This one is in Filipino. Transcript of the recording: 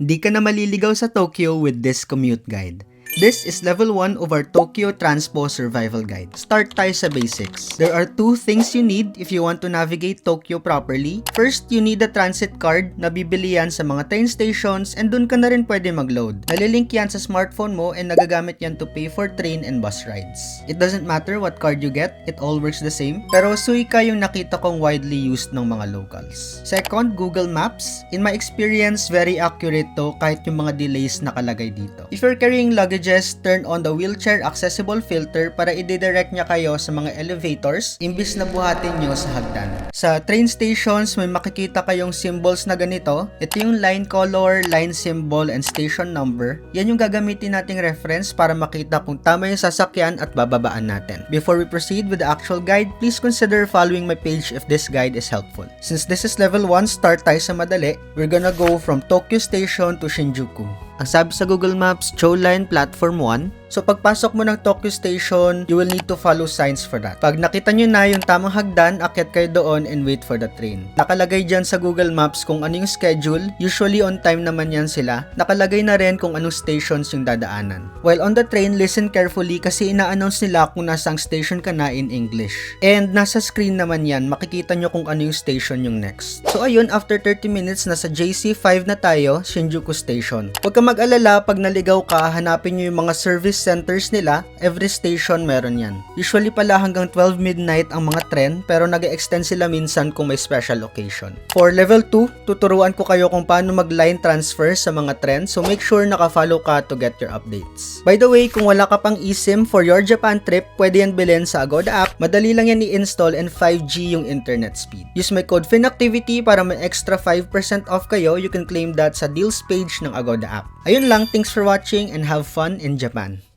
Hindi ka na maliligaw sa Tokyo with this commute guide. This is level 1 of our Tokyo Transpo Survival Guide. Start tayo sa basics. There are two things you need if you want to navigate Tokyo properly. First, you need a transit card na bibili yan sa mga train stations and dun ka na rin pwede mag-load. Nalilink yan sa smartphone mo and nagagamit yan to pay for train and bus rides. It doesn't matter what card you get, it all works the same. Pero Suica yung nakita kong widely used ng mga locals. Second, Google Maps. In my experience, very accurate to kahit yung mga delays nakalagay dito. If you're carrying luggage, turn on the wheelchair accessible filter para i-direct niya kayo sa mga elevators imbis na buhatin nyo sa hagdan. Sa train stations, may makikita kayong symbols na ganito. Ito yung line color, line symbol, and station number. Yan yung gagamitin nating reference para makita kung tama yung sasakyan at bababaan natin. Before we proceed with the actual guide, please consider following my page if this guide is helpful. Since this is level 1, start tayo sa madali. We're gonna go from Tokyo Station to Shinjuku. Ang sabi sa Google Maps, Chow Line Platform 1. So pagpasok mo ng Tokyo Station, you will need to follow signs for that. Pag nakita nyo na yung tamang hagdan, akyat kayo doon and wait for the train. Nakalagay dyan sa Google Maps kung ano yung schedule, usually on time naman yan sila. Nakalagay na rin kung anong stations yung dadaanan. While on the train, listen carefully kasi ina-announce nila kung nasang station ka na in English. And nasa screen naman yan, makikita nyo kung ano yung station yung next. So ayun, after 30 minutes, nasa JC5 na tayo, Shinjuku Station. Huwag ka mag-alala, pag naligaw ka, hanapin nyo yung mga service centers nila. Every station meron yan. Usually pala hanggang 12 midnight ang mga tren, pero nag-extend sila minsan kung may special occasion. For level 2, tuturuan ko kayo kung paano mag-line transfer sa mga tren, so make sure naka-follow ka to get your updates. By the way, kung wala ka pang eSIM for your Japan trip, pwede yan bilhin sa Agoda app. Madali lang yan i-install and 5G yung internet speed. Use my code FINACTIVITY para may extra 5% off kayo. You can claim that sa deals page ng Agoda app. Ayun lang, thanks for watching and have fun in Japan.